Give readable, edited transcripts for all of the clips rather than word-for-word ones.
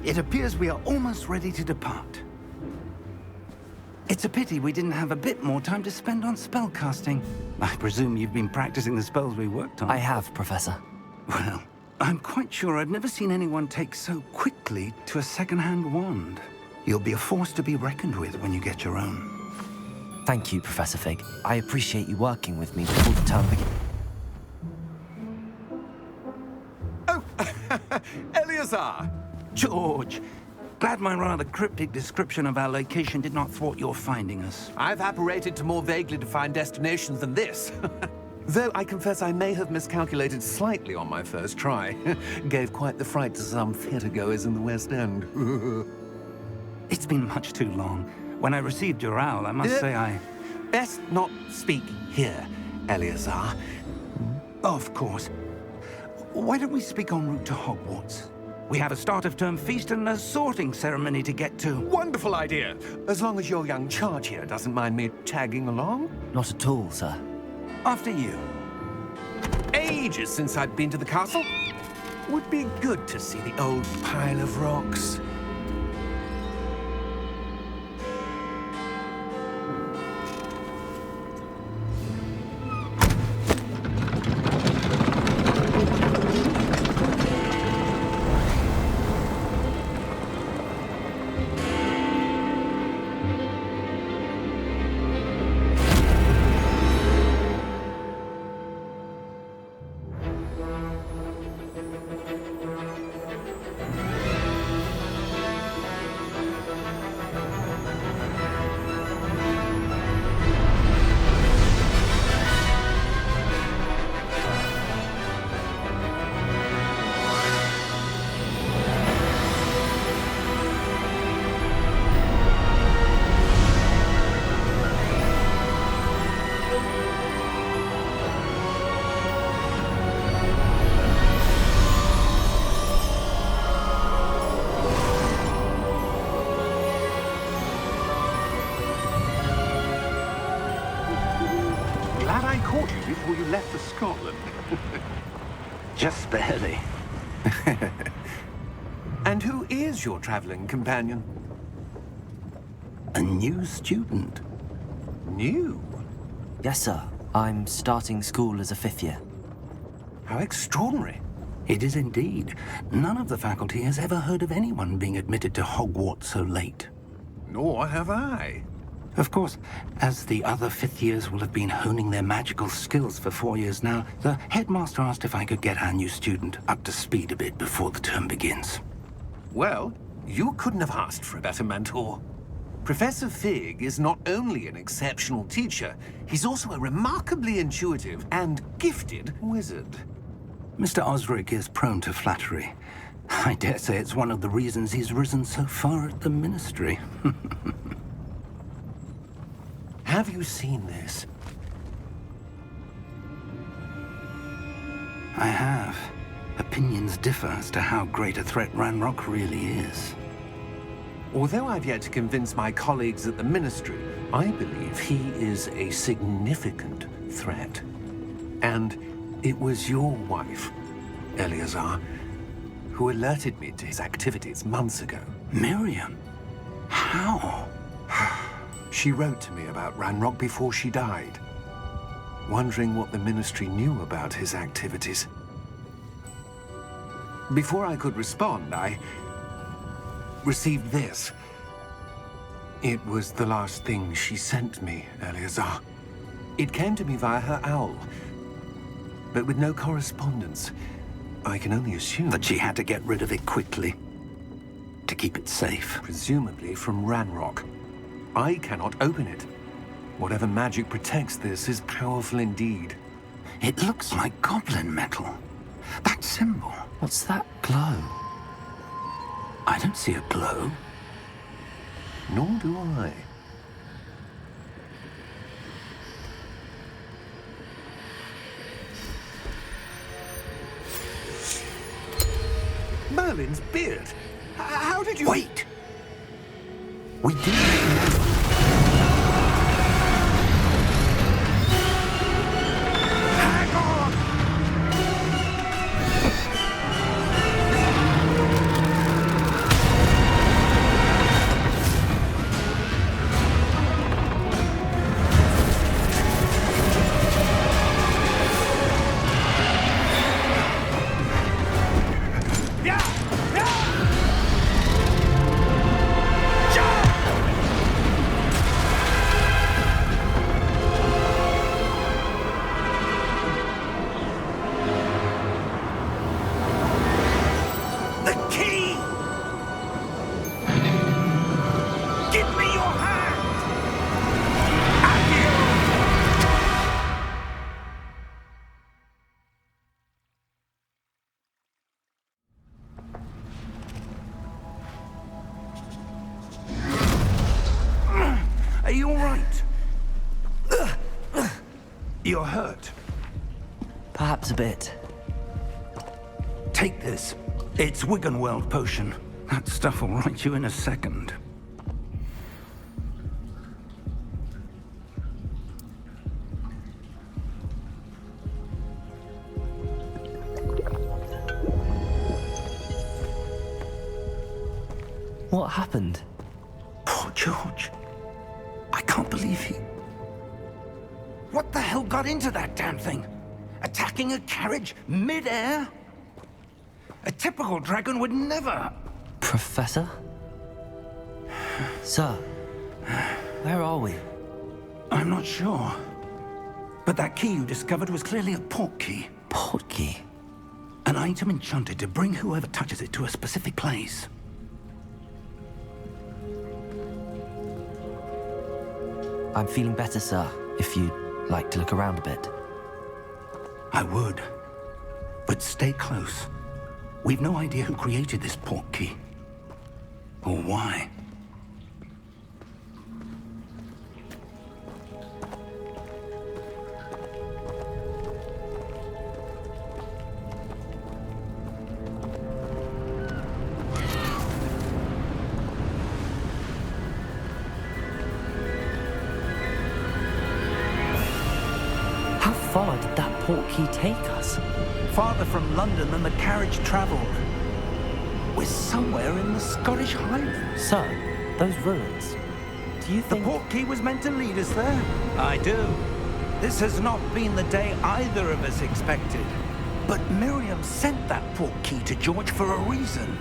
It appears we are almost ready to depart. It's a pity we didn't have a bit more time to spend on spellcasting. I presume you've been practicing the spells we worked on. I have, Professor. Well, I'm quite sure I've never seen anyone take so quickly to a second-hand wand. You'll be a force to be reckoned with when you get your own. Thank you, Professor Fig. I appreciate you working with me before the term begins. Oh, Eleazar! George, glad my rather cryptic description of our location did not thwart your finding us. I've apparated to more vaguely defined destinations than this. Though I confess I may have miscalculated slightly on my first try. Gave quite the fright to some theatre-goers in the West End. It's been much too long. When I received your owl, I must say I... Best not speak here, Eleazar. Of course. Why don't we speak en route to Hogwarts? We have a start-of-term feast and a sorting ceremony to get to. Wonderful idea! As long as your young charge here doesn't mind me tagging along. Not at all, sir. After you. Ages since I've been to the castle. Would be good to see the old pile of rocks. Caught you before you left for Scotland. Just barely. And who is your traveling companion? A new student. New? Yes, sir. I'm starting school as a 5th year. How extraordinary. It is indeed. None of the faculty has ever heard of anyone being admitted to Hogwarts so late. Nor have I. Of course, as the other 5th years will have been honing their magical skills for 4 years now, the headmaster asked if I could get our new student up to speed a bit before the term begins. Well, you couldn't have asked for a better mentor. Professor Fig is not only an exceptional teacher, he's also a remarkably intuitive and gifted wizard. Mr. Osric is prone to flattery. I dare say it's one of the reasons he's risen so far at the Ministry. Have you seen this? I have. Opinions differ as to how great a threat Ranrock really is. Although I've yet to convince my colleagues at the Ministry, I believe he is a significant threat. And it was your wife, Eleazar, who alerted me to his activities months ago. Miriam? How? She wrote to me about Ranrock before she died, wondering what the Ministry knew about his activities. Before I could respond, I received this. It was the last thing she sent me, Eleazar. It came to me via her owl, but with no correspondence. I can only assume That she had to get rid of it quickly, to keep it safe. presumably from Ranrock. I cannot open it. Whatever magic protects this is powerful indeed. It looks like goblin metal. That symbol. What's that glow? I don't see a glow. Nor do I. Merlin's beard. How did you... Wait! We didn't remember. Hang on! you all right? You're hurt. Perhaps a bit. Take this. It's Wiggenweld potion. That stuff will right you in a second. What happened? Poor George. I can't believe he... What the hell got into that damn thing? Attacking a carriage mid-air? A typical dragon would never... Professor? Sir, where are we? I'm not sure. But that key you discovered was clearly a port key. Port key? An item enchanted to bring whoever touches it to a specific place. I'm feeling better, sir, if you'd like to look around a bit. I would. But stay close. We've no idea who created this port key. Or why. How far did that port key take us? Farther from London than the carriage traveled. We're somewhere in the Scottish Highlands. Sir, those ruins. Do you The think... port key was meant to lead us there? I do. This has not been the day either of us expected. But Miriam sent that port key to George for a reason.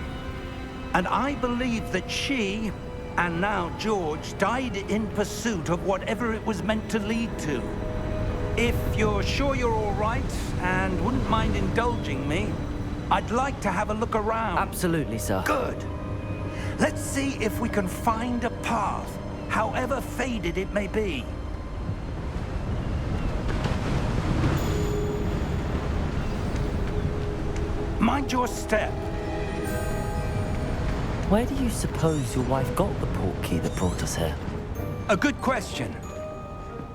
And I believe that she, and now George, died in pursuit of whatever it was meant to lead to. If you're sure you're all right, and wouldn't mind indulging me, I'd like to have a look around. Absolutely, sir. Good. Let's see if we can find a path, however faded it may be. Mind your step. Where do you suppose your wife got the port key that brought us here? A good question.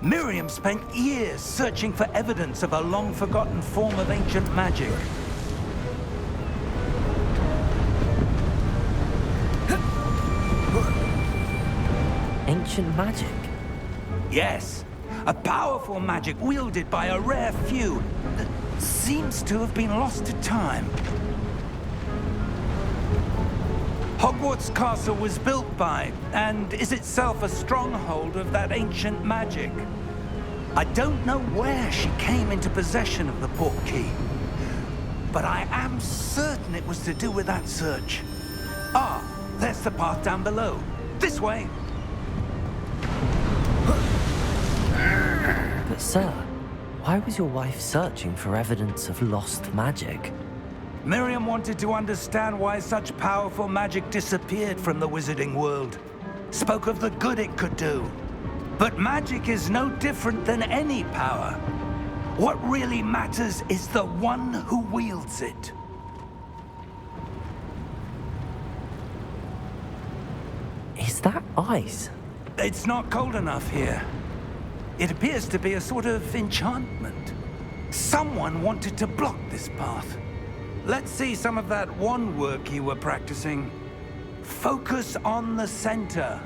Miriam spent years searching for evidence of a long-forgotten form of ancient magic. Ancient magic? Yes, a powerful magic wielded by a rare few that seems to have been lost to time. Hogwarts Castle was built by, and is itself a stronghold of that ancient magic. I don't know where she came into possession of the port key, but I am certain it was to do with that search. Ah, there's the path down below. This way. But sir, why was your wife searching for evidence of lost magic? Miriam wanted to understand why such powerful magic disappeared from the wizarding world. Spoke of the good it could do. But magic is no different than any power. What really matters is the one who wields it. Is that ice? It's not cold enough here. It appears to be a sort of enchantment. Someone wanted to block this path. Let's see some of that wand work you were practicing. Focus on the center.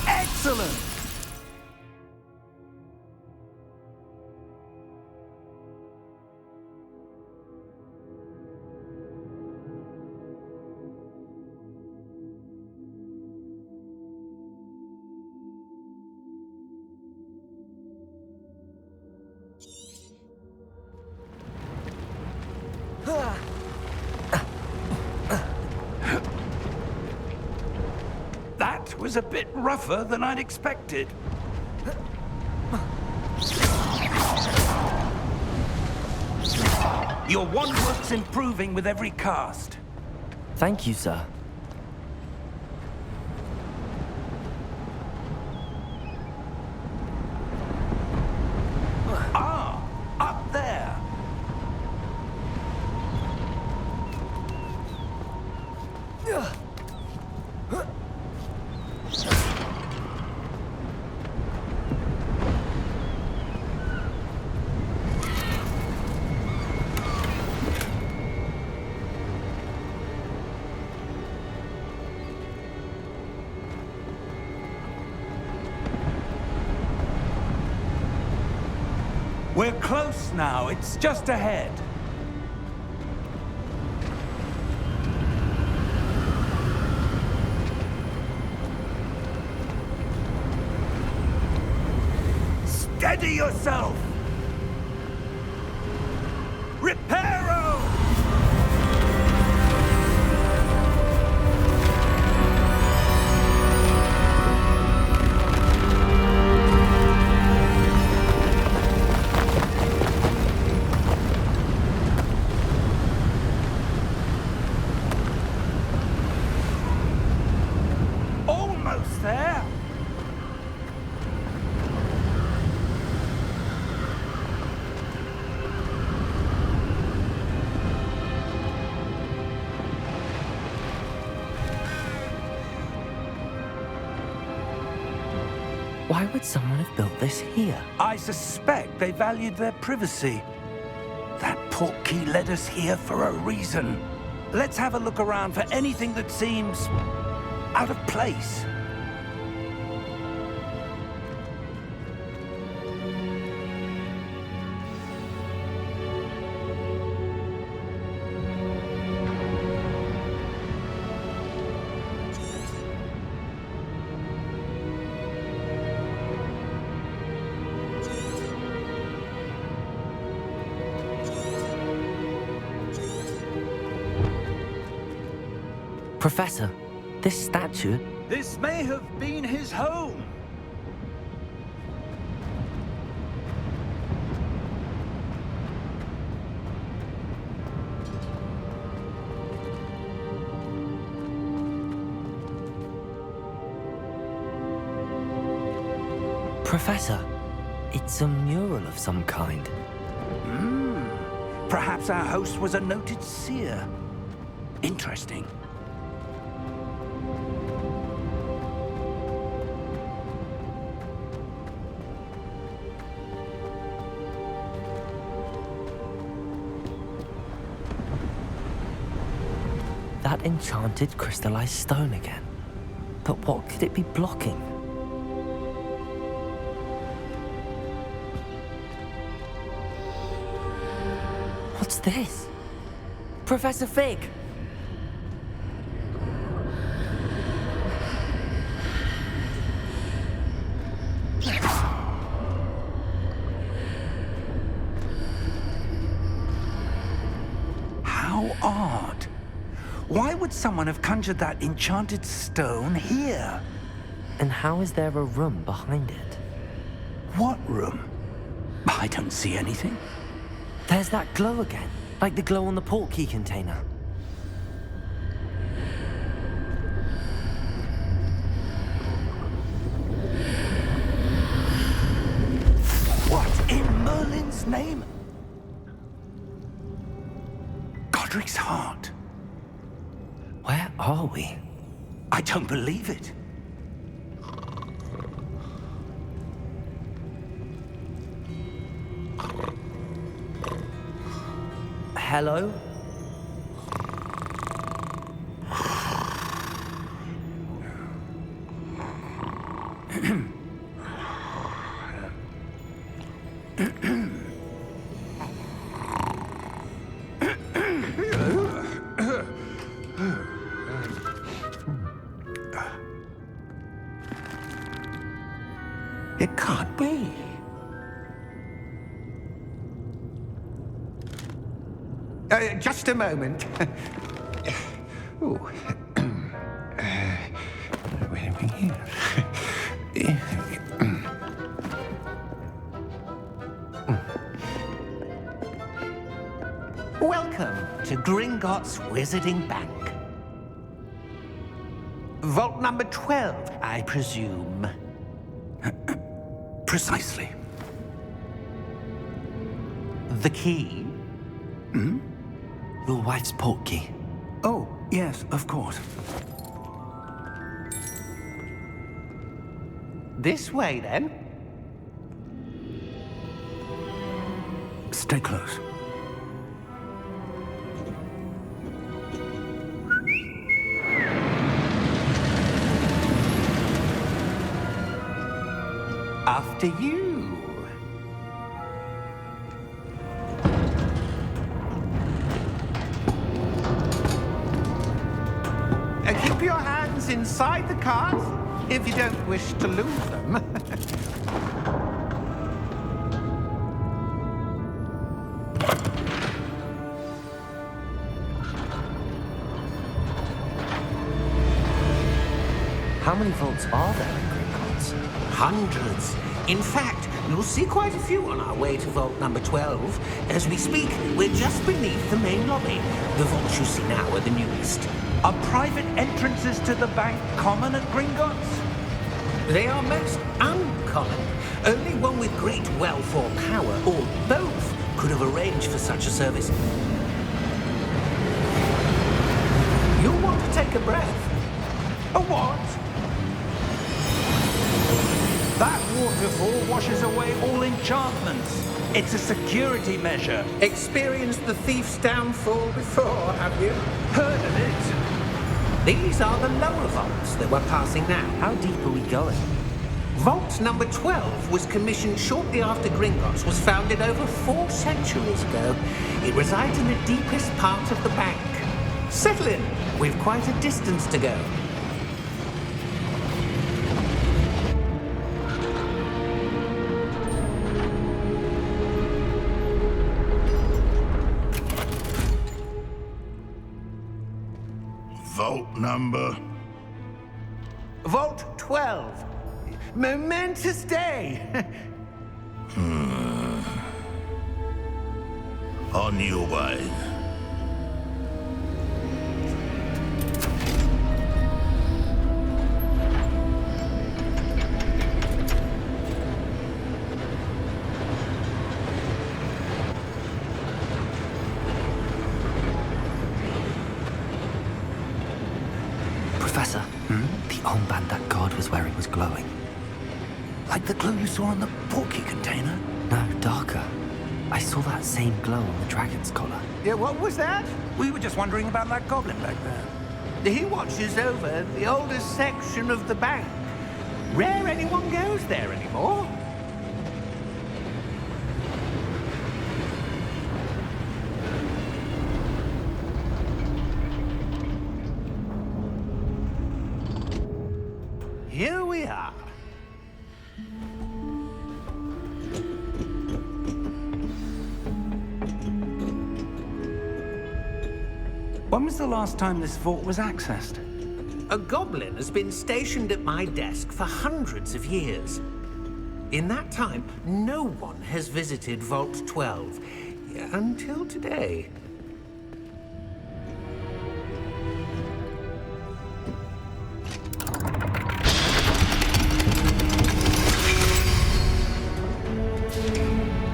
Excellent! That was a bit rougher than I'd expected. Your wand work's improving with every cast. Thank you, sir. We're close now. It's just ahead. Steady yourself! Reparo! Almost there. Why would someone have built this here? I suspect they valued their privacy. That portkey led us here for a reason. Let's have a look around for anything that seems out of place. Professor, this statue... This may have been his home. Professor, it's a mural of some kind. Perhaps our host was a noted seer. Interesting. That enchanted crystallized stone again. But what could it be blocking? What's this? Professor Fig! How odd. Why would someone have conjured that enchanted stone here? And how is there a room behind it? What room? I don't see anything. There's that glow again, like the glow on the portkey container. What in Merlin's name? Godric's heart. Where are we? I don't believe it. Hello? It can't be. Just a moment. Ooh. Where are we here? Welcome to Gringotts Wizarding Bank. Vault number 12, I presume. Precisely. The key? Your wife's portkey. Oh, yes, of course. This way, then. Stay close. After you. inside the cards, if you don't wish to lose them. How many vaults are there in Gringotts? Hundreds. In fact, you'll see quite a few on our way to vault number 12. As we speak, we're just beneath the main lobby. The vaults you see now are the newest. Are private entrances to the bank common at Gringotts? They are most uncommon. Only one with great wealth or power, or both, could have arranged for such a service. You'll want to take a breath. A what? That waterfall washes away all enchantments. It's a security measure. Experienced the thief's downfall before, have you? Heard of it? These are the lower vaults that we're passing now. How deep are we going? Vault number 12 was commissioned shortly after Gringotts was founded over 4 centuries ago. It resides in the deepest part of the bank. Settle in. We've quite a distance to go. Vault number? Vault 12. Momentous day. On your way. Professor, the armband that guard was wearing was glowing. Like the glow you saw on the portkey container? No, darker. I saw that same glow on the dragon's collar. Yeah, what was that? We were just wondering about that goblin back there. He watches over the oldest section of the bank. Rare anyone goes there anymore. Here we are. When was the last time this vault was accessed? A goblin has been stationed at my desk for hundreds of years. In that time, no one has visited Vault 12 until today.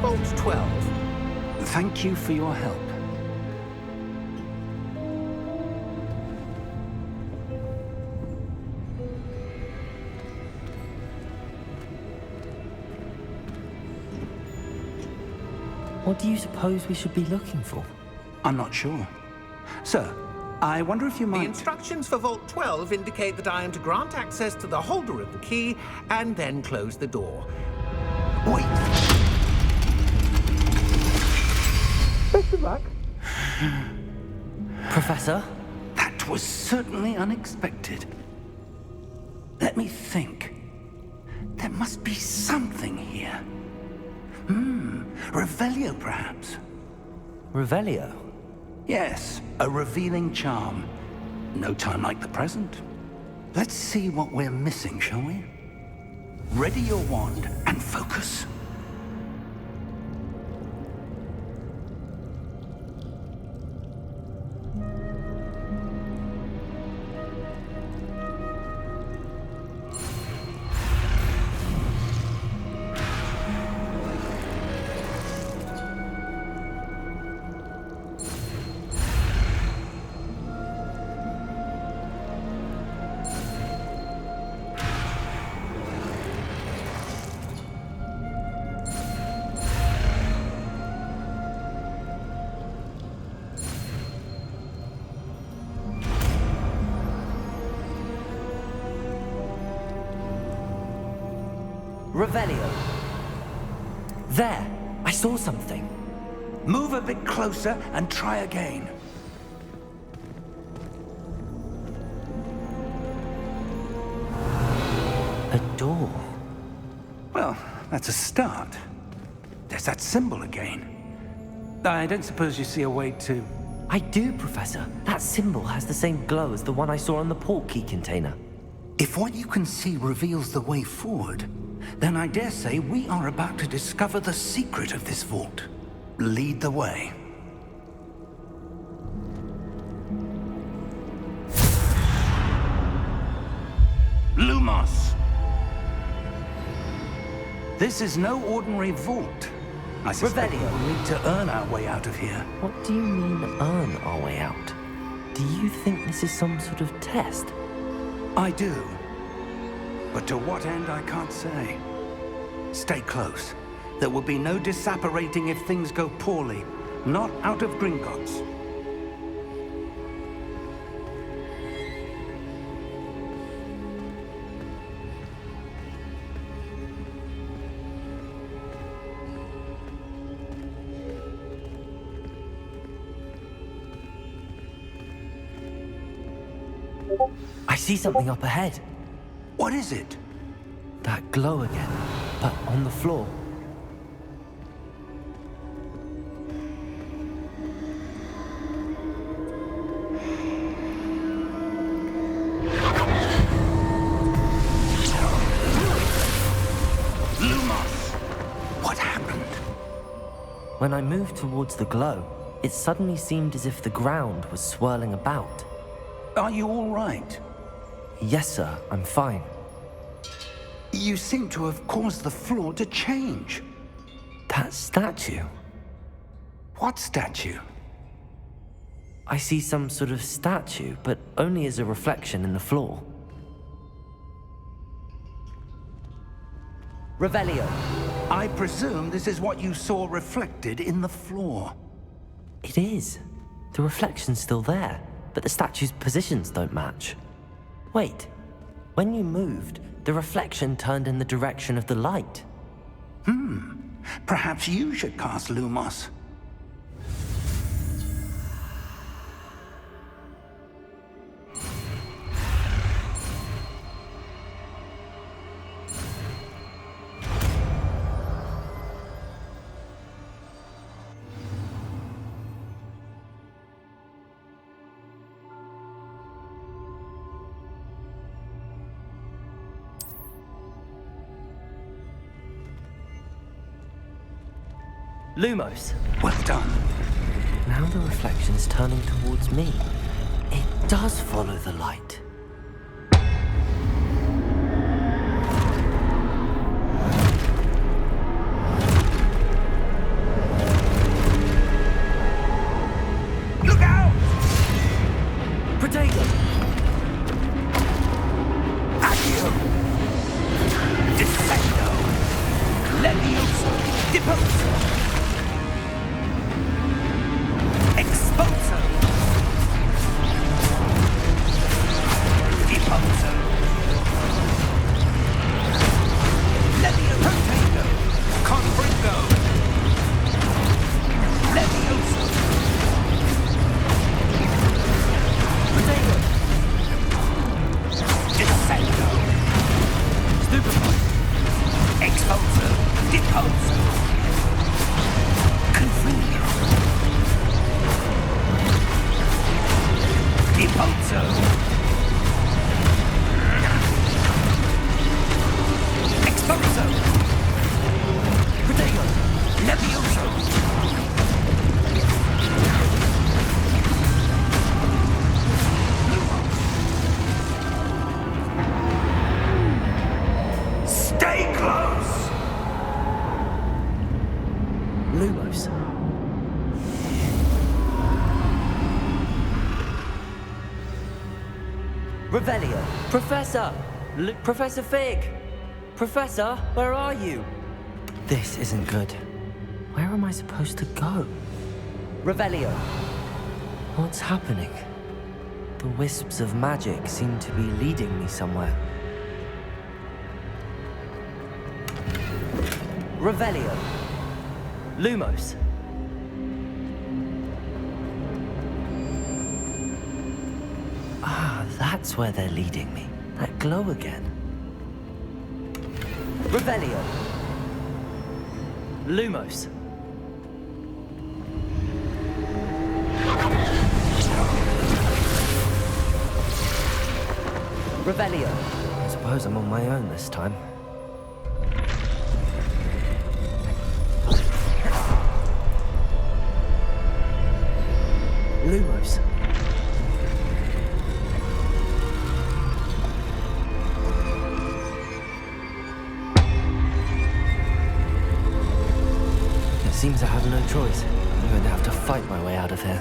Vault 12. Thank you for your help. What do you suppose we should be looking for? I'm not sure. Sir, I wonder if you The might... instructions for Vault 12 indicate that I am to grant access to the holder of the key and then close the door. Wait! Best of luck. Professor? That was certainly unexpected. Let me think. There must be something here. Revelio, perhaps? Revelio? Yes, a revealing charm. No time like the present. Let's see what we're missing, shall we? Ready your wand and focus. Revelio. There! I saw something. Move a bit closer and try again. door. Well, that's a start. There's that symbol again. I don't suppose you see a way to... I do, Professor. That symbol has the same glow as the one I saw on the portkey container. If what you can see reveals the way forward, then I dare say we are about to discover the secret of this vault. Lead the way. Lumos! This is no ordinary vault. I suspect Revelio. we'll need to earn our way out of here. What do you mean, earn our way out? Do you think this is some sort of test? I do. But to what end, I can't say. Stay close. There will be no disapparating if things go poorly. Not out of Gringotts. I see something up ahead. What is it? That glow again, but on the floor. Lumos! What happened? When I moved towards the glow, it suddenly seemed as if the ground was swirling about. Are you all right? Yes, sir, I'm fine. You seem to have caused the floor to change. That statue. What statue? I see some sort of statue, but only as a reflection in the floor. Revelio. I presume this is what you saw reflected in the floor. It is. The reflection's still there, but the statue's positions don't match. Wait, when you moved, the reflection turned in the direction of the light. Perhaps you should cast Lumos. Lumos. Well done. Now the reflection's turning towards me. It does follow the light. Look out! Protego! Accio! Descendo! Levioso! Deposo! Expulso! Deposo! Levio Protego! Confringo! Levioso! Protego! Descendo! Stupefy! Expulso! Deposo! Confringo! Deposo! Expulso! Protego! Levioso! Stay close! Lumos. Revelio. Professor! Professor Fig! Professor, where are you? This isn't good. Where am I supposed to go? Revelio. What's happening? The wisps of magic seem to be leading me somewhere. Revelio. Lumos. Ah, that's where they're leading me. That glow again. Revelio. Lumos. Revelio. I suppose I'm on my own this time. Lumos. It seems I have no choice. I'm going to have to fight my way out of here.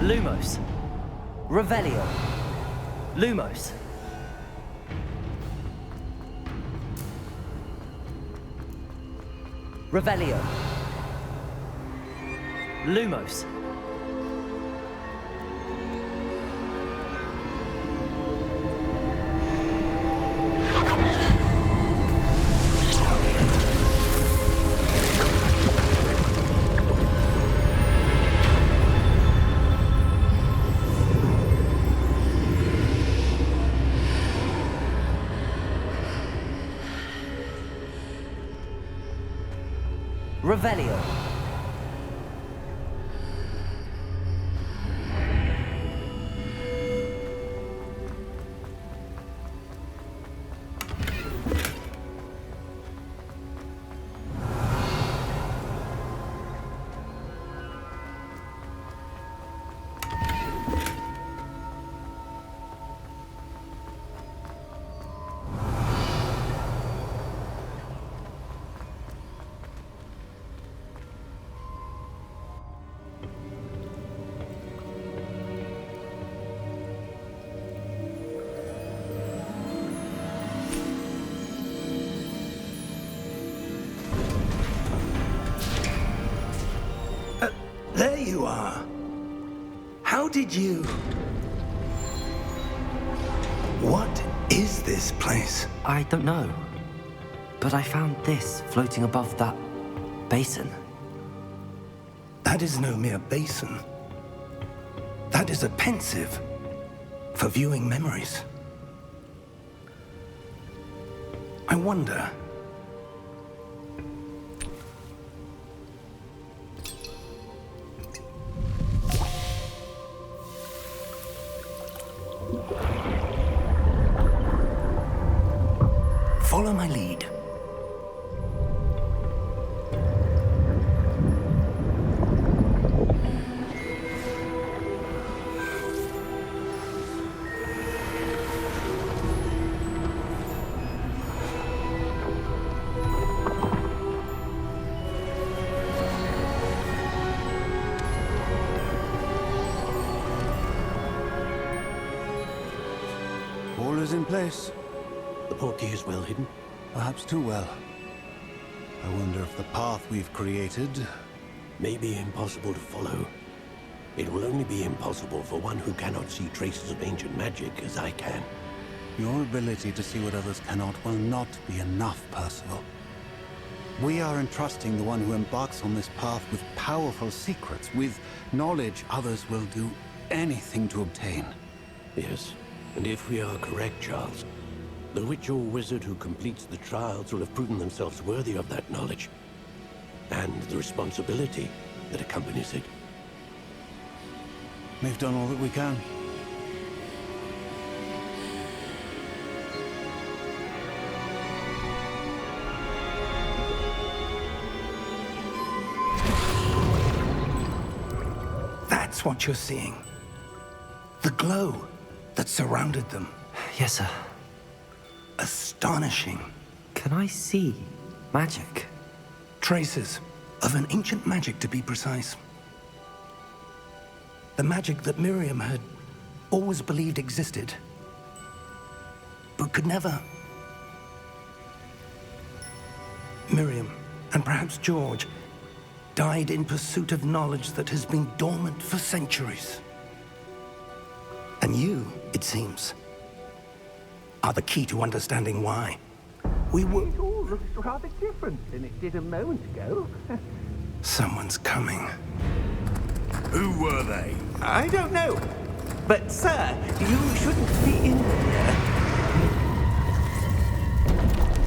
Lumos. Revelio. Lumos. Revelio. Lumos. Revelio. There you are. How did you... What is this place? I don't know. But I found this floating above that basin. That is no mere basin. That is a pensive for viewing memories. I wonder... Follow my lead. All is in place. The portkey is well hidden. Perhaps too well. I wonder if the path we've created... May be impossible to follow. It will only be impossible for one who cannot see traces of ancient magic as I can. Your ability to see what others cannot will not be enough, Percival. We are entrusting the one who embarks on this path with powerful secrets, with knowledge others will do anything to obtain. Yes, and if we are correct, Charles, the witch or wizard who completes the trials will have proven themselves worthy of that knowledge, and the responsibility that accompanies it. We've done all that we can. That's what you're seeing. The glow that surrounded them. Yes, sir. Astonishing. Can I see magic? Traces of an ancient magic, to be precise. The magic that Miriam had always believed existed, but could never. Miriam, and perhaps George, died in pursuit of knowledge that has been dormant for centuries. And you, it seems, are the key to understanding why. We were... It all looks rather different than it did a moment ago. Someone's coming. Who were they? I don't know. But, sir, you shouldn't be in here.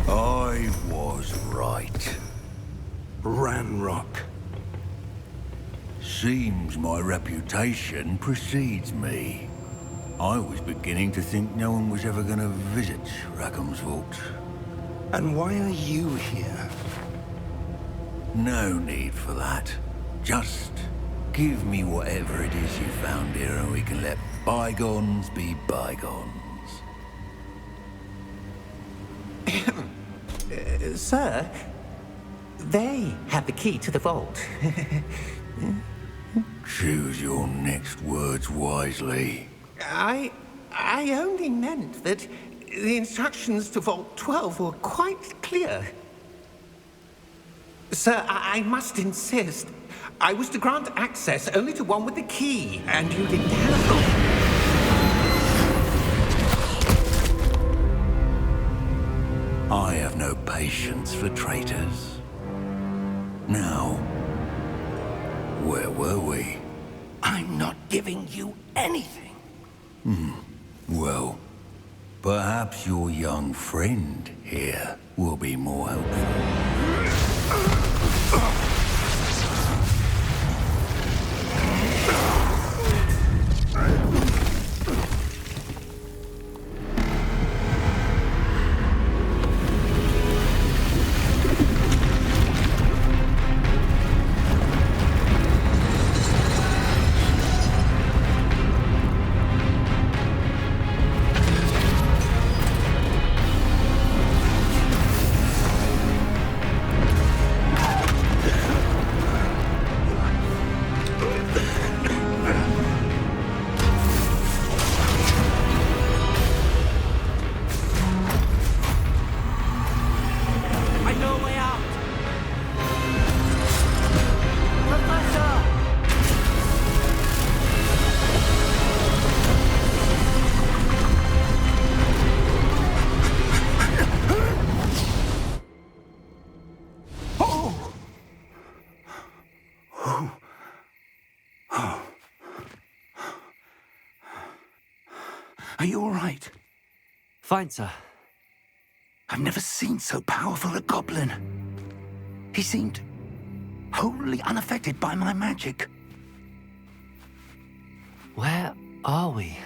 I was right. Ranrock. Seems my reputation precedes me. I was beginning to think no one was ever going to visit Rackham's vault. And why are you here? No need for that. Just give me whatever it is you found here and we can let bygones be bygones. Sir, they have the key to the vault. Choose your next words wisely. I only meant that the instructions to Vault 12 were quite clear. Sir, I must insist. I was to grant access only to one with the key, and you didn't have them. I have no patience for traitors. Now, where were we? I'm not giving you anything. Well, perhaps your young friend here will be more helpful. Are you all right? Fine, sir. I've never seen so powerful a goblin. He seemed wholly unaffected by my magic. Where are we?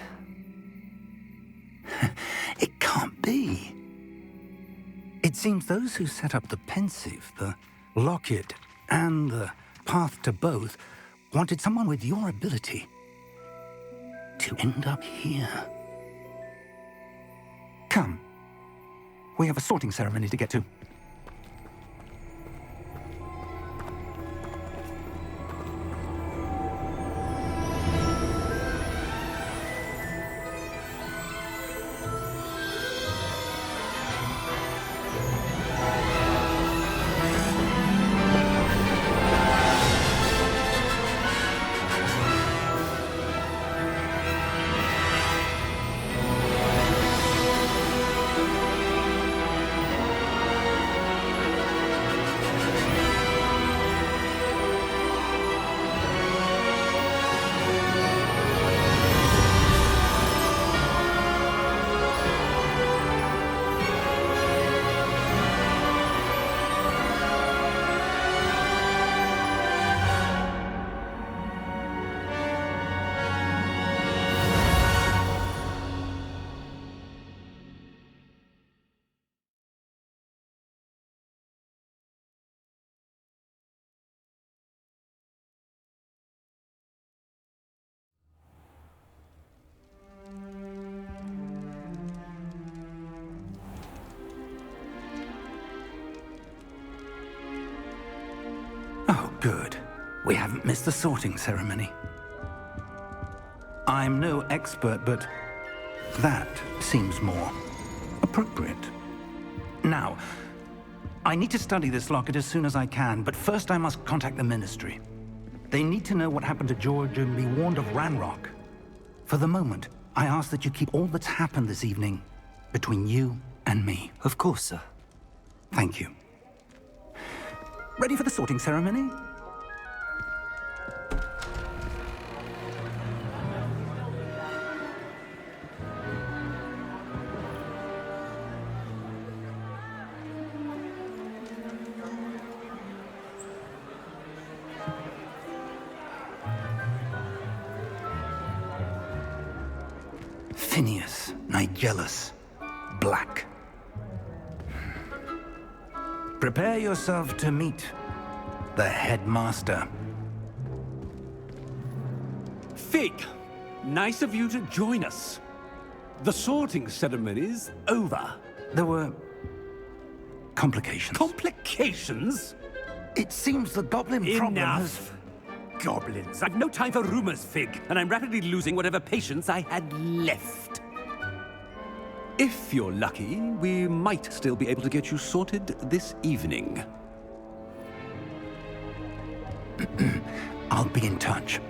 It can't be. It seems those who set up the pensive, the locket, and the path to both wanted someone with your ability to end up here. Come. We have a sorting ceremony to get to. Good. We haven't missed the sorting ceremony. I'm no expert, but that seems more appropriate. Now, I need to study this locket as soon as I can, but first I must contact the Ministry. They need to know what happened to George and be warned of Ranrock. For the moment, I ask that you keep all that's happened this evening between you and me. Of course, sir. Thank you. Ready for the sorting ceremony? Phineas, Nigellus, Black. Prepare yourself to meet the headmaster. Fig, nice of you to join us. The sorting ceremony's over. There were complications. Complications? It seems the goblin problem has... Enough! Goblins. I've no time for rumors, Fig, and I'm rapidly losing whatever patience I had left. If you're lucky, we might still be able to get you sorted this evening. I'll be in touch.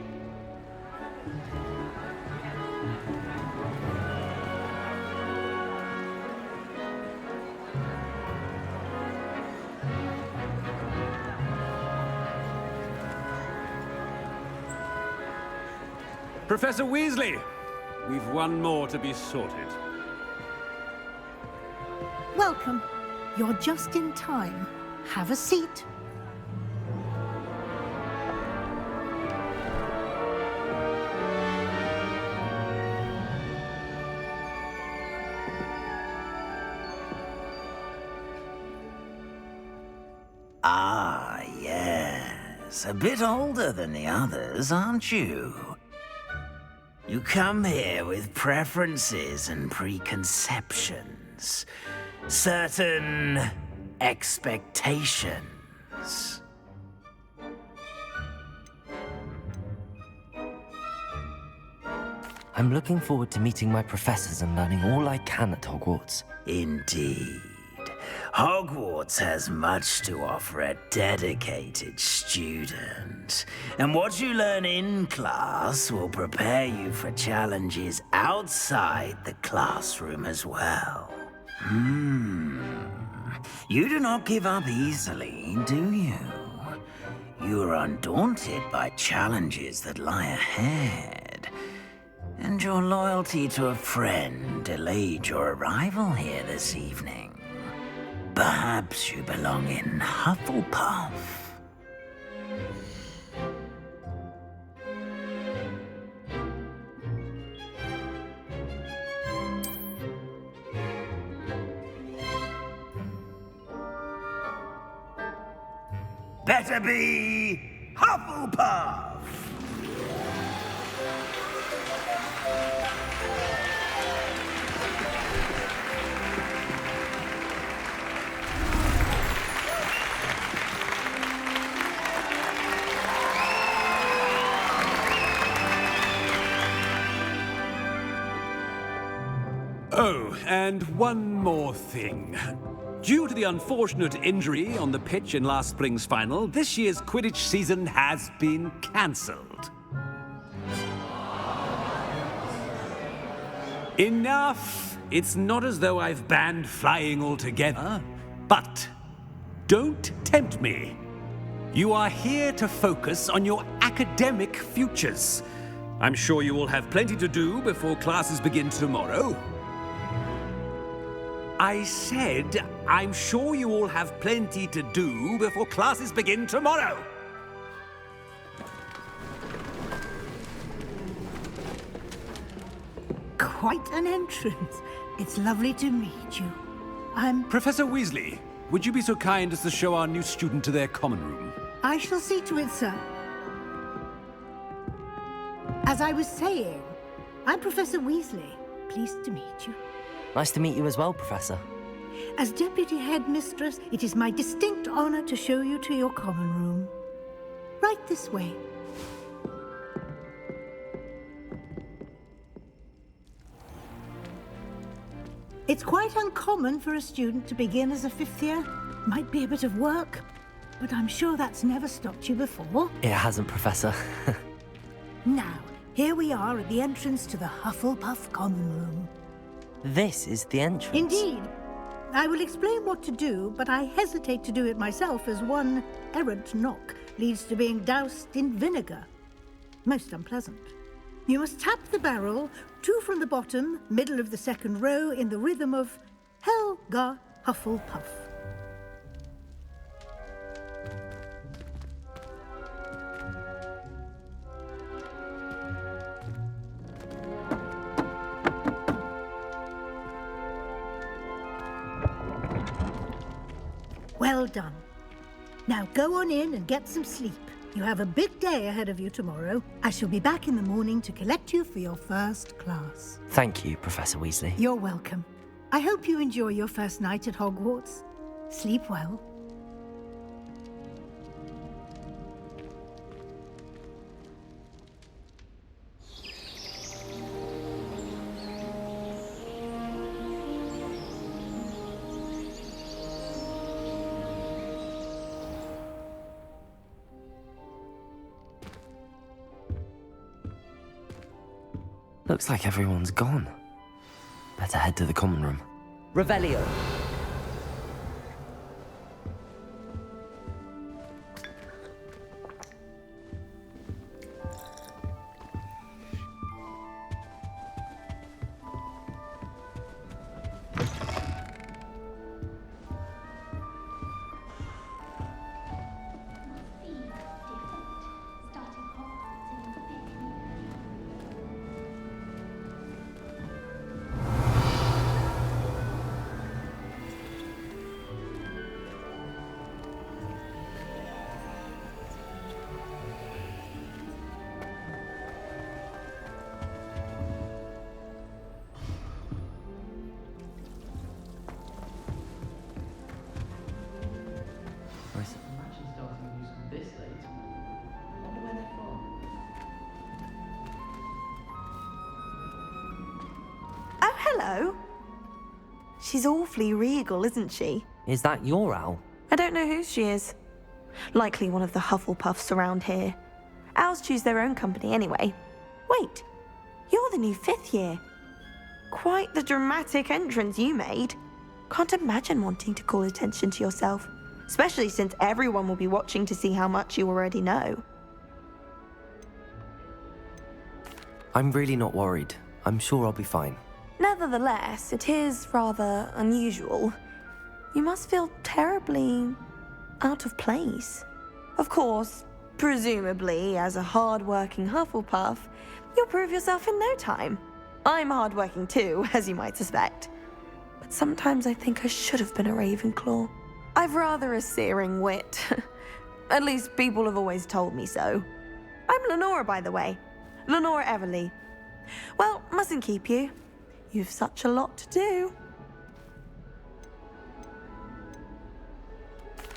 Professor Weasley, we've one more to be sorted. Welcome. You're just in time. Have a seat. Ah, yes. A bit older than the others, aren't you? You come here with preferences and preconceptions. Certain expectations. I'm looking forward to meeting my professors and learning all I can at Hogwarts. Indeed. Hogwarts has much to offer a dedicated student. And what you learn in class will prepare you for challenges outside the classroom as well. You do not give up easily, do you? You are undaunted by challenges that lie ahead. And your loyalty to a friend delayed your arrival here this evening. Perhaps you belong in Hufflepuff. Better be Hufflepuff! Oh, and one more thing. Due to the unfortunate injury on the pitch in last spring's final, this year's Quidditch season has been cancelled. Enough! It's not as though I've banned flying altogether, but don't tempt me. You are here to focus on your academic futures. I'm sure you will have plenty to do before classes begin tomorrow. I said, I'm sure you all have plenty to do before classes begin tomorrow. Quite an entrance. It's lovely to meet you. Professor Weasley, would you be so kind as to show our new student to their common room? I shall see to it, sir. As I was saying, I'm Professor Weasley. Pleased to meet you. Nice to meet you as well, Professor. As Deputy Headmistress, it is my distinct honor to show you to your common room. Right this way. It's quite uncommon for a student to begin as a 5th year. Might be a bit of work, but I'm sure that's never stopped you before. It hasn't, Professor. Now, here we are at the entrance to the Hufflepuf Common Room. This is the entrance. Indeed. I will explain what to do, but I hesitate to do it myself as one errant knock leads to being doused in vinegar. Most unpleasant. You must tap the barrel, 2 from the bottom, middle of the 2nd row, in the rhythm of Helga Hufflepuff. Well done. Now go on in and get some sleep. You have a big day ahead of you tomorrow. I shall be back in the morning to collect you for your first class. Thank you, Professor Weasley. You're welcome. I hope you enjoy your first night at Hogwarts. Sleep well. Looks like everyone's gone. Better head to the common room. Revelio. Hello. She's awfully regal, isn't she? Is that your owl? I don't know whose she is. Likely one of the Hufflepuffs around here. Owls choose their own company anyway. Wait, you're the new 5th year. Quite the dramatic entrance you made. Can't imagine wanting to call attention to yourself, especially since everyone will be watching to see how much you already know. I'm really not worried. I'm sure I'll be fine. Nevertheless, it is rather unusual. You must feel terribly out of place. Of course, presumably, as a hard-working Hufflepuff, you'll prove yourself in no time. I'm hard-working too, as you might suspect. But sometimes I think I should have been a Ravenclaw. I've rather a searing wit. At least people have always told me so. I'm Lenora, by the way. Lenora Everly. Well, mustn't keep you. You've such a lot to do.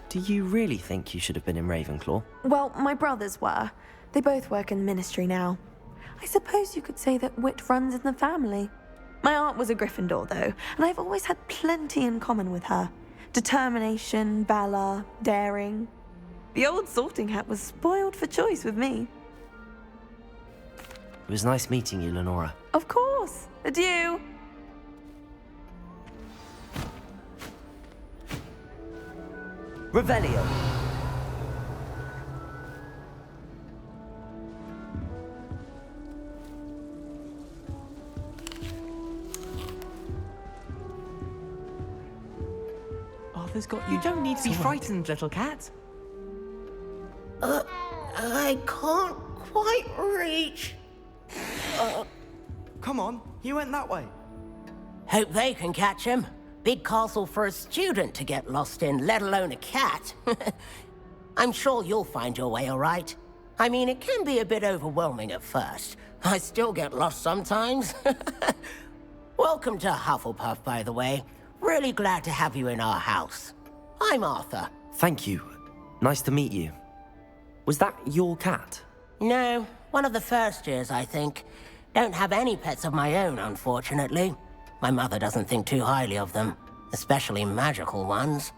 Do you really think you should have been in Ravenclaw? Well, my brothers were. They both work in the ministry now. I suppose you could say that wit runs in the family. My aunt was a Gryffindor, though, and I've always had plenty in common with her. Determination, valor, daring. The old sorting hat was spoiled for choice with me. It was nice meeting you, Lenora. Of course. Adieu. Revelio. Arthur's got you. You don't need to be frightened, little cat. I can't quite reach. Come on, he went that way. Hope they can catch him. Big castle for a student to get lost in, let alone a cat. I'm sure you'll find your way all right. I mean, it can be a bit overwhelming at first. I still get lost sometimes. Welcome to Hufflepuff, by the way. Really glad to have you in our house. I'm Arthur. Thank you. Nice to meet you. Was that your cat? No, one of the first years, I think. Don't have any pets of my own, unfortunately. My mother doesn't think too highly of them, especially magical ones.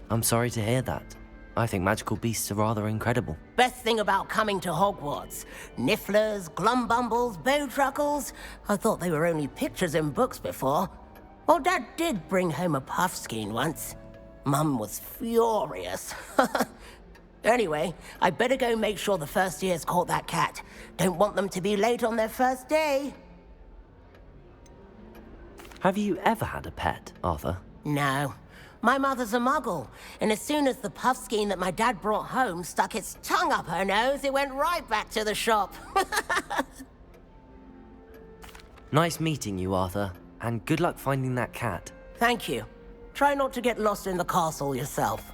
I'm sorry to hear that. I think magical beasts are rather incredible. Best thing about coming to Hogwarts. Nifflers, glumbumbles, bowtruckles. I thought they were only pictures in books before. Well, Dad did bring home a puffskein once. Mum was furious. Anyway, I better go make sure the first years caught that cat. Don't want them to be late on their first day. Have you ever had a pet, Arthur? No. My mother's a muggle, and as soon as the puffskein that my dad brought home stuck its tongue up her nose, it went right back to the shop. Nice meeting you, Arthur, and good luck finding that cat. Thank you. Try not to get lost in the castle yourself.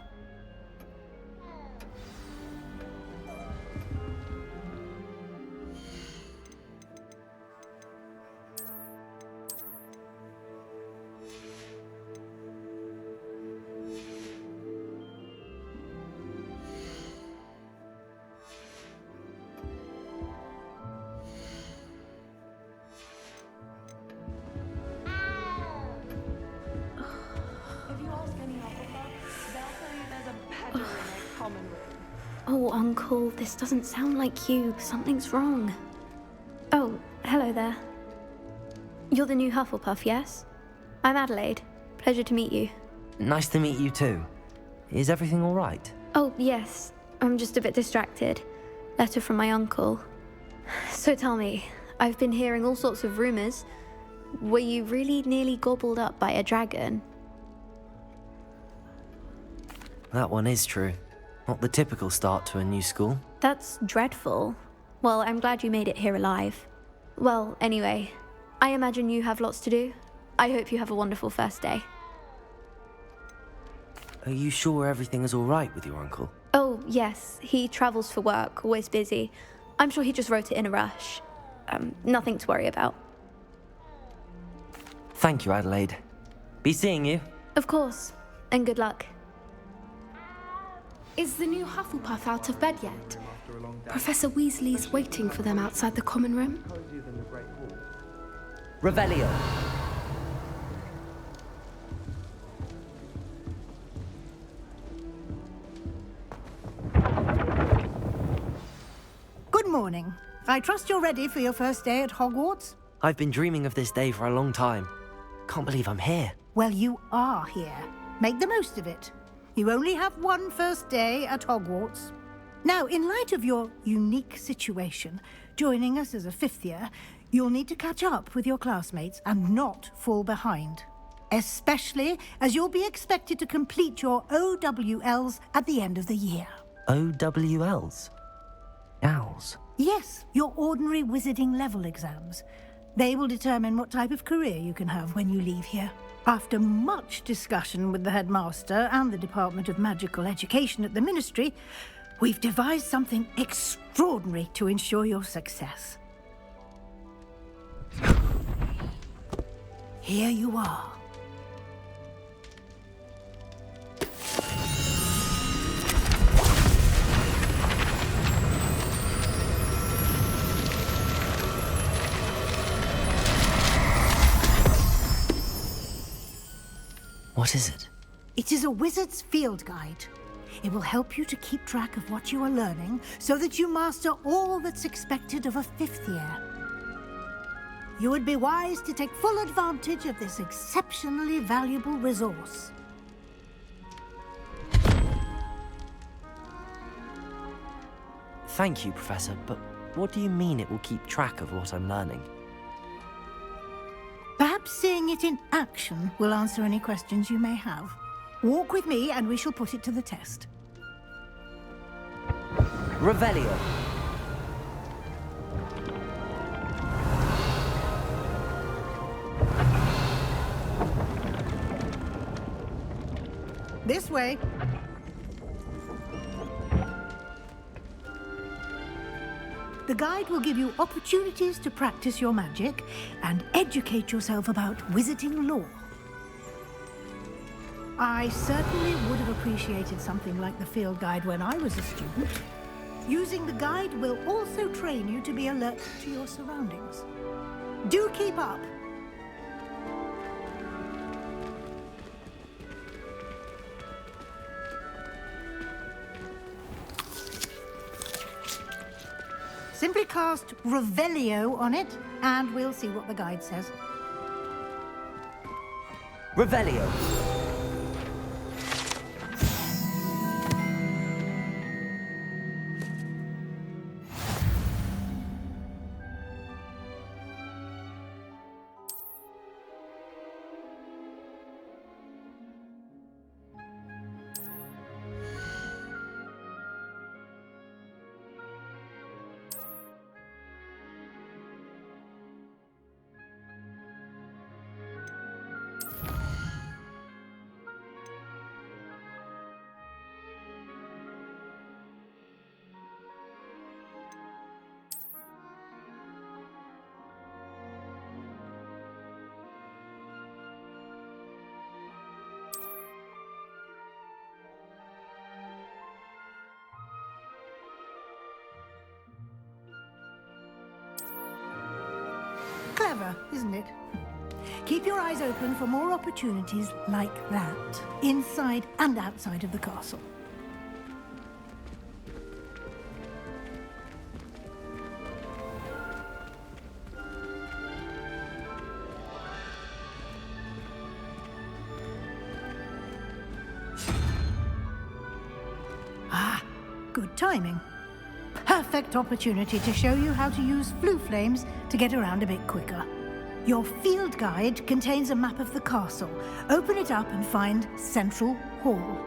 Oh, Uncle, this doesn't sound like you. Something's wrong. Oh, hello there. You're the new Hufflepuf, yes? I'm Adelaide. Pleasure to meet you. Nice to meet you too. Is everything all right? Oh, yes. I'm just a bit distracted. Letter from my uncle. So tell me, I've been hearing all sorts of rumors. Were you really nearly gobbled up by a dragon? That one is true. Not the typical start to a new school. That's dreadful. Well, I'm glad you made it here alive. Well, anyway, I imagine you have lots to do. I hope you have a wonderful first day. Are you sure everything is all right with your uncle? Oh, yes. He travels for work, always busy. I'm sure he just wrote it in a rush. Nothing to worry about. Thank you, Adelaide. Be seeing you. Of course. And good luck. Is the new Hufflepuff out of bed yet? Professor Weasley's waiting for them outside the common room. Revelio. Good morning. I trust you're ready for your first day at Hogwarts? I've been dreaming of this day for a long time. Can't believe I'm here. Well, you are here. Make the most of it. You only have one first day at Hogwarts. Now, in light of your unique situation, joining us as a fifth year, you'll need to catch up with your classmates and not fall behind. Especially as you'll be expected to complete your OWLs at the end of the year. OWLs? Owls? Yes, your ordinary wizarding level exams. They will determine what type of career you can have when you leave here. After much discussion with the headmaster and the Department of Magical Education at the Ministry, we've devised something extraordinary to ensure your success. Here you are. What is it? It is a wizard's field guide. It will help you to keep track of what you are learning so that you master all that's expected of a fifth year. You would be wise to take full advantage of this exceptionally valuable resource. Thank you, Professor, but what do you mean it will keep track of what I'm learning? Perhaps seeing it in action will answer any questions you may have. Walk with me and we shall put it to the test. Revelio. This way. The guide will give you opportunities to practice your magic and educate yourself about wizarding lore. I certainly would have appreciated something like the field guide when I was a student. Using the guide will also train you to be alert to your surroundings. Do keep up. Simply cast Revelio on it, and we'll see what the guide says. Revelio. Clever, isn't it? Keep your eyes open for more opportunities like that, inside and outside of the castle. Ah, good timing. Perfect opportunity to show you how to use flue flames to get around a bit quicker. Your field guide contains a map of the castle. Open it up and find Central Hall.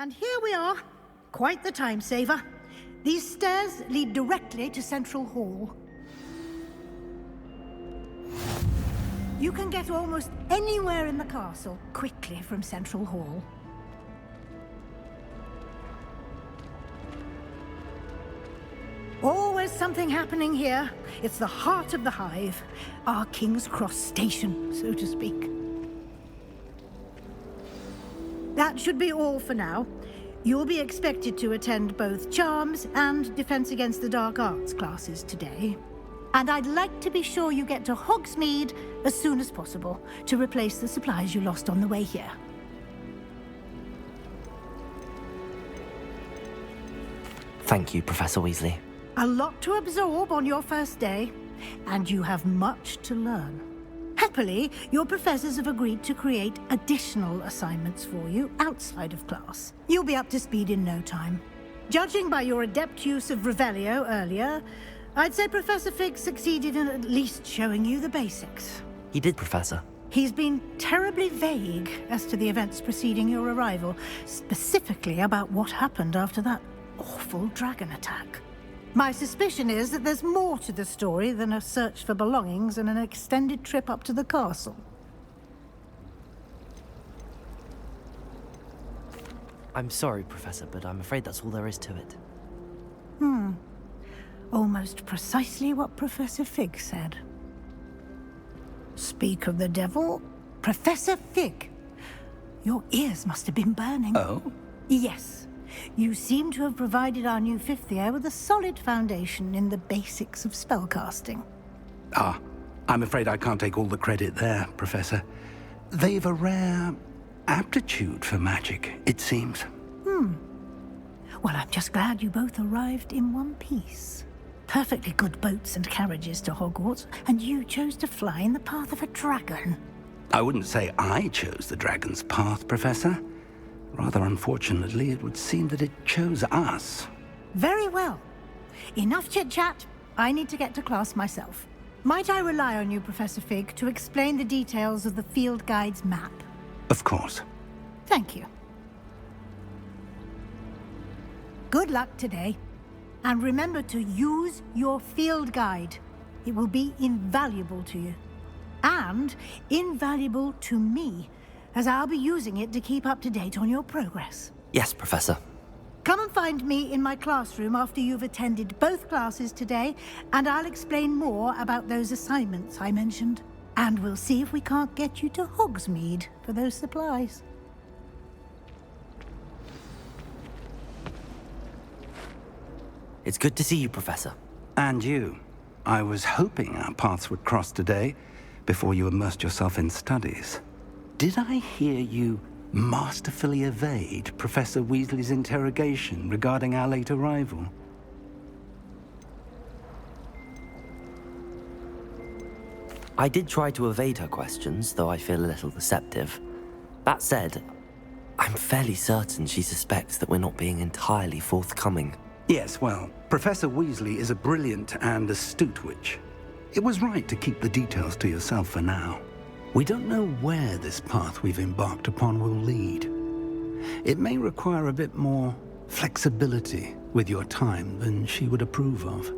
And here we are. Quite the time saver. These stairs lead directly to Central Hall. You can get almost anywhere in the castle quickly from Central Hall. Always something happening here. It's the heart of the hive. Our King's Cross station, so to speak. That should be all for now. You'll be expected to attend both Charms and Defense Against the Dark Arts classes today. And I'd like to be sure you get to Hogsmeade as soon as possible to replace the supplies you lost on the way here. Thank you, Professor Weasley. A lot to absorb on your first day, and you have much to learn. Happily, your professors have agreed to create additional assignments for you outside of class. You'll be up to speed in no time. Judging by your adept use of Revelio earlier, I'd say Professor Fig succeeded in at least showing you the basics. He did, Professor. He's been terribly vague as to the events preceding your arrival, specifically about what happened after that awful dragon attack. My suspicion is that there's more to the story than a search for belongings and an extended trip up to the castle. I'm sorry, Professor, but I'm afraid that's all there is to it. Almost precisely what Professor Fig said. Speak of the devil, Professor Fig. Your ears must have been burning. Oh? Yes. You seem to have provided our new fifth year with a solid foundation in the basics of spellcasting. Ah, I'm afraid I can't take all the credit there, Professor. They've a rare aptitude for magic, it seems. Well, I'm just glad you both arrived in one piece. Perfectly good boats and carriages to Hogwarts, and you chose to fly in the path of a dragon. I wouldn't say I chose the dragon's path, Professor. Rather unfortunately, it would seem that it chose us. Very well. Enough chit-chat. I need to get to class myself. Might I rely on you, Professor Fig, to explain the details of the field guide's map? Of course. Thank you. Good luck today. And remember to use your field guide. It will be invaluable to you. And invaluable to me, as I'll be using it to keep up to date on your progress. Yes, Professor. Come and find me in my classroom after you've attended both classes today, and I'll explain more about those assignments I mentioned. And we'll see if we can't get you to Hogsmeade for those supplies. It's good to see you, Professor. And you. I was hoping our paths would cross today, before you immersed yourself in studies. Did I hear you masterfully evade Professor Weasley's interrogation regarding our late arrival? I did try to evade her questions, though I feel a little deceptive. That said, I'm fairly certain she suspects that we're not being entirely forthcoming. Yes, well, Professor Weasley is a brilliant and astute witch. It was right to keep the details to yourself for now. We don't know where this path we've embarked upon will lead. It may require a bit more flexibility with your time than she would approve of.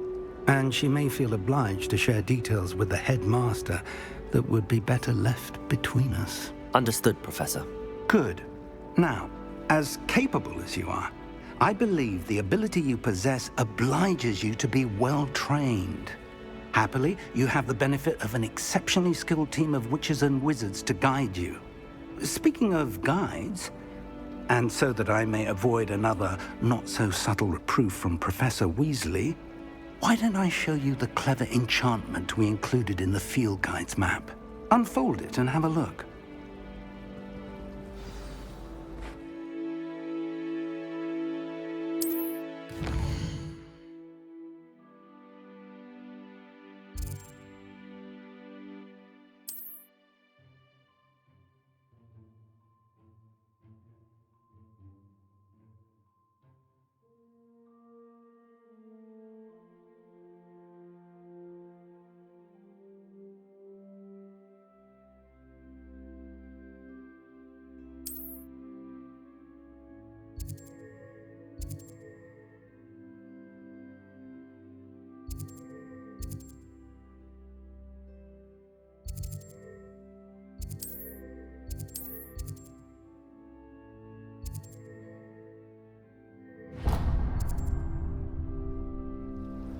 And she may feel obliged to share details with the headmaster that would be better left between us. Understood, Professor. Good. Now, as capable as you are, I believe the ability you possess obliges you to be well-trained. Happily, you have the benefit of an exceptionally skilled team of witches and wizards to guide you. Speaking of guides, and so that I may avoid another not-so-subtle reproof from Professor Weasley, why don't I show you the clever enchantment we included in the field guide's map? Unfold it and have a look.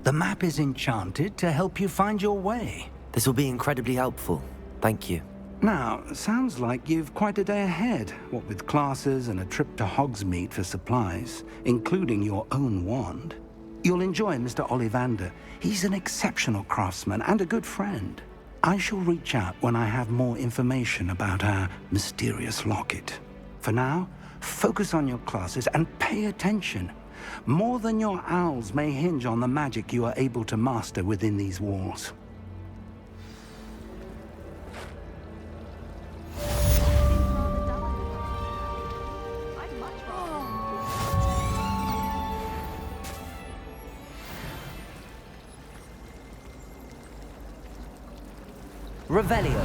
The map is enchanted to help you find your way. This will be incredibly helpful. Thank you. Now, sounds like you've quite a day ahead, what with classes and a trip to Hogsmeade for supplies, including your own wand. You'll enjoy Mr. Ollivander. He's an exceptional craftsman and a good friend. I shall reach out when I have more information about our mysterious locket. For now, focus on your classes and pay attention. More than your owls may hinge on the magic you are able to master within these walls. Revelio.